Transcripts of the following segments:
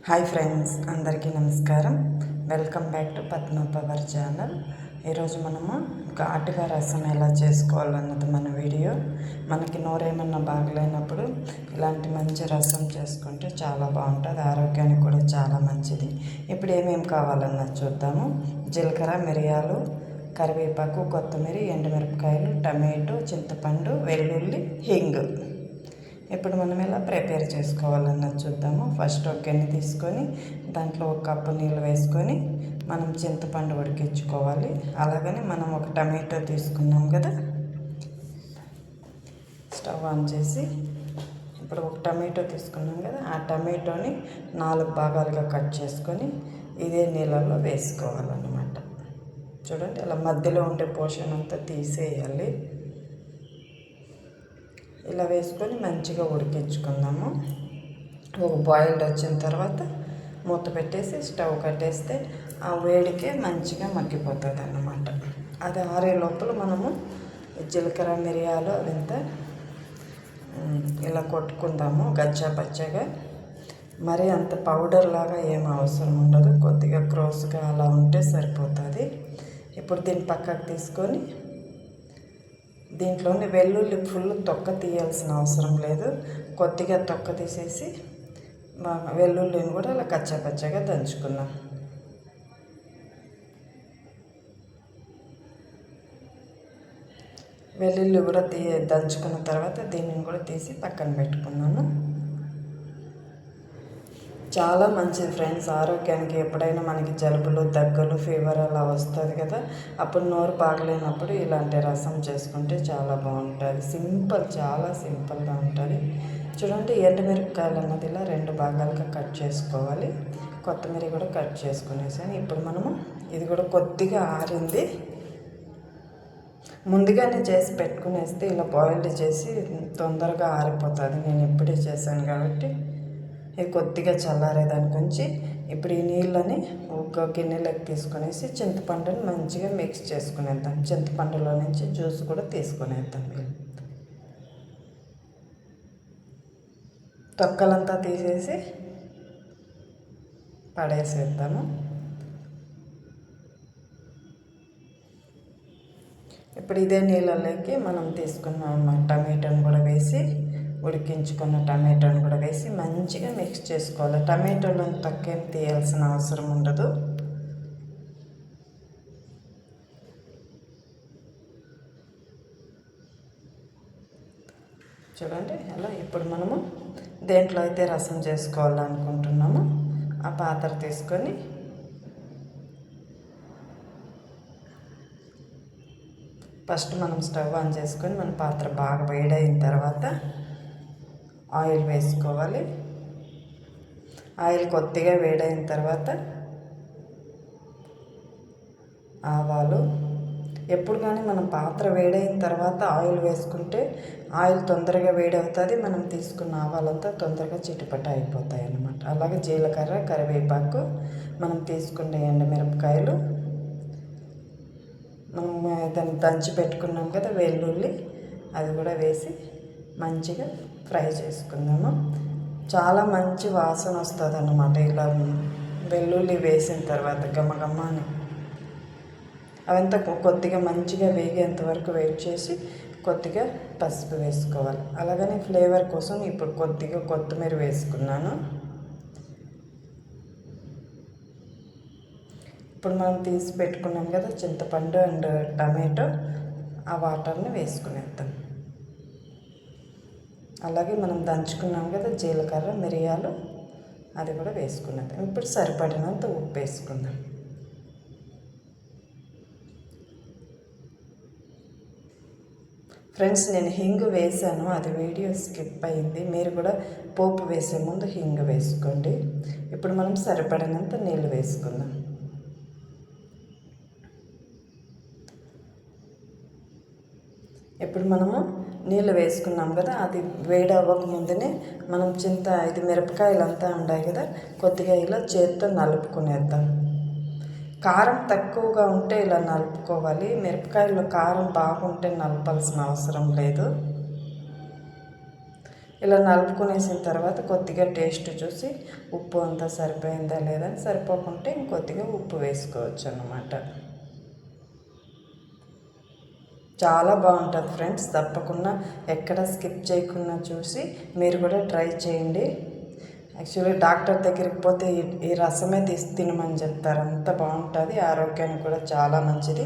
Hi friends, అందరికీ నమస్కారం. Welcome back to Padma power channel. ఈరోజు మనము ఘాటుగా రసం ఎలా చేసుకోవాలన్నది మన వీడియో. మనకి నోరేమన్నా బాగలేనప్పుడు ఇలాంటి మంచి రసం చేసుకుంటే చాలా బాగుంటుంది, ఆరోగ్యానికి కూడా చాలా మంచిది. ఇప్పుడు ఏమేమి కావాలన్నది చూద్దాము. జీలకర్ర, మిరియాలు, కరివేపాకు, కొత్తిమీర, ఎండుమిరపకాయలు, టమాటో, చింతపండు, వెల్లుల్లి, హింగ్. ఇప్పుడు మనం ఎలా ప్రిపేర్ చేసుకోవాలన్నది చూద్దాము. ఫస్ట్ ఒక గిన్నె తీసుకొని దాంట్లో ఒక కప్పు నీళ్ళు వేసుకొని మనం చింతపండు ఉడికించుకోవాలి. అలాగని మనం ఒక టమాటో తీసుకున్నాం కదా, స్టవ్ ఆన్ చేసి ఇప్పుడు ఒక టమాటో తీసుకున్నాం కదా, ఆ టమాటోని 4 భాగాలుగా కట్ చేసుకొని ఇదే నీళ్ళల్లో వేసుకోవాలన్నమాట. చూడండి, అలా మధ్యలో ఉండే పోషన్ అంతా తీసేయాలి. ఇలా వేసుకొని మంచిగా ఉడికించుకుందాము. ఒక బాయిల్డ్ వచ్చిన తర్వాత మూత పెట్టేసి స్టవ్ కట్టేస్తే ఆ వేడికే మంచిగా మగ్గిపోతుంది అన్నమాట. అది ఆరే లోపల మనము జీలకర్ర, మిరియాలు అవంతా ఇలా కొట్టుకుందాము గచ్చా పచ్చగా. మరి అంత పౌడర్ లాగా ఏం అవసరం ఉండదు, కొద్దిగా క్రోస్గా అలా ఉంటే సరిపోతుంది. ఇప్పుడు దీన్ని పక్కకు తీసుకొని దీంట్లోని వెల్లుల్లి ఫుల్ తొక్క తీయాల్సిన అవసరం లేదు, కొద్దిగా తొక్క తీసేసి వెల్లుల్లిని కూడా అలా కచ్చాపచ్చగా దంచుకున్నాం. వెల్లుల్లి కూడా దంచుకున్న తర్వాత దీనిని కూడా తీసి పక్కన పెట్టుకున్నాను. చాలా మంచిది ఫ్రెండ్స్ ఆరోగ్యానికి. ఎప్పుడైనా మనకి జలుబులు, దగ్గులు, ఫీవర్ అలా వస్తుంది కదా, అప్పుడు నోరు బాగలేనప్పుడు ఇలాంటి రసం చేసుకుంటే చాలా బాగుంటుంది. సింపుల్, చాలా సింపుల్గా ఉంటుంది. చూడండి, ఎండుమిరపకాయలు అన్నది ఇలా 2 భాగాలుగా కట్ చేసుకోవాలి. కొత్తిమీర కూడా కట్ చేసుకునేసాను. ఇప్పుడు మనము ఇది కూడా కొద్దిగా ఆరింది, ముందుగానే చేసి పెట్టుకునేస్తే ఇలా బాయిల్డ్ చేసి తొందరగా ఆరిపోతుంది. నేను ఇప్పుడే చేశాను కాబట్టి ఇది కొద్దిగా చల్లారేదానికి ఉంచి ఇప్పుడు ఈ నీళ్ళని ఒక గిన్నెలోకి తీసుకునేసి చింతపండుని మంచిగా మిక్స్ చేసుకునేద్దాం. చింతపండులో నుంచి జ్యూస్ కూడా తీసుకునేద్దాం. తొక్కలంతా తీసేసి పడేసేద్దాము. ఇప్పుడు ఇదే నీళ్ళలోకి మనం తీసుకున్న టమాటోని కూడా వేసి, ఉడికించుకున్న టమాటోని కూడా వేసి మంచిగా మిక్స్ చేసుకోవాలి. టమాటోలను తక్కువ తీయాల్సిన అవసరం ఉండదు. చూడండి అలా. ఇప్పుడు మనము దేంట్లో అయితే రసం చేసుకోవాలనుకుంటున్నామో ఆ పాత్ర తీసుకొని ఫస్ట్ మనం స్టవ్ ఆన్ చేసుకొని మన పాత్ర బాగా వేడైన తర్వాత ఆయిల్ వేసుకోవాలి. ఆయిల్ కొద్దిగా వేడైన తర్వాత ఆవాలు. ఎప్పుడు కానీ మనం పాత్ర వేడైన తర్వాత ఆయిల్ వేసుకుంటే ఆయిల్ తొందరగా వేడవుతుంది, మనం తీసుకున్న ఆవాలంతా తొందరగా చిటిపట అయిపోతాయి అన్నమాట. అలాగే జీలకర్ర, కరివేపాకు, మనం తీసుకున్న ఎండుమిరపకాయలు, మనం దాన్ని దంచి పెట్టుకున్నాం కదా వెల్లుల్లి, అది కూడా వేసి మంచిగా ఫ్రై చేసుకుందాము. చాలా మంచి వాసన వస్తుంది అన్నమాట ఇలా వెల్లుల్లి వేసిన తర్వాత, గమగమ్మ అని. అవంతా కొద్దిగా మంచిగా వేగేంత వరకు వెయిట్ చేసి కొద్దిగా పసుపు వేసుకోవాలి. అలాగని ఫ్లేవర్ కోసం ఇప్పుడు కొద్దిగా కొత్తిమీర వేసుకున్నాను. ఇప్పుడు మనం తీసి పెట్టుకున్నాం కదా చింతపండు అండ్ టమాటో, ఆ వాటర్ని వేసుకునేద్దాం. అలాగే మనం దంచుకున్నాం కదా జీలకర్ర, మిరియాలు, అది కూడా వేసుకునేద్దాం. ఇప్పుడు సరిపడినంత ఉప్పు వేసుకుందాం. ఫ్రెండ్స్, నేను హింగ్ వేసాను, అది వీడియో స్కిప్ అయింది. మీరు కూడా పోపు వేసే ముందు హింగ్ వేసుకోండి. ఇప్పుడు మనం సరిపడినంత నీళ్ళు వేసుకుందాం. ఇప్పుడు మనము నీళ్ళు వేసుకున్నాం కదా, అది వేడి అవ్వక ముందునే మనం ఇది మిరపకాయలంతా ఉన్నాయి కదా, కొద్దిగా ఇలా చేత్తో నలుపుకునేద్దాం. కారం తక్కువగా ఉంటే ఇలా నలుపుకోవాలి. మిరపకాయల్లో కారం బాగుంటే నలపాల్సిన అవసరం లేదు. ఇలా నలుపుకునేసిన తర్వాత కొద్దిగా టేస్ట్ చూసి ఉప్పు అంతా సరిపోయిందా లేదా అని, సరిపోకుంటే ఇంకొద్దిగా ఉప్పు వేసుకోవచ్చు అన్నమాట. చాలా బాగుంటుంది ఫ్రెండ్స్, తప్పకుండా ఎక్కడ స్కిప్ చేయకుండా చూసి మీరు కూడా ట్రై చేయండి. యాక్చువల్లీ డాక్టర్ దగ్గరికి పోతే ఈ రసమే తినమని చెప్తారు, అంత బాగుంటుంది, ఆరోగ్యానికి కూడా చాలా మంచిది.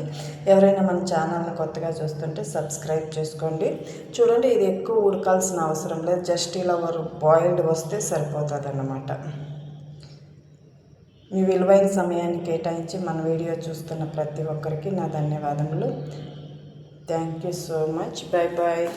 ఎవరైనా మన ఛానల్ని కొత్తగా చూస్తుంటే సబ్స్క్రైబ్ చేసుకోండి. చూడండి, ఇది ఎక్కువ ఉడకాల్సిన అవసరం లేదు, జస్ట్ ఇలా బాయిల్డ్ వస్తే సరిపోతుంది అన్నమాట. మీ విలువైన సమయాన్ని కేటాయించి మన వీడియో చూస్తున్న ప్రతి ఒక్కరికి నా ధన్యవాదములు. Thank you so much. Bye bye.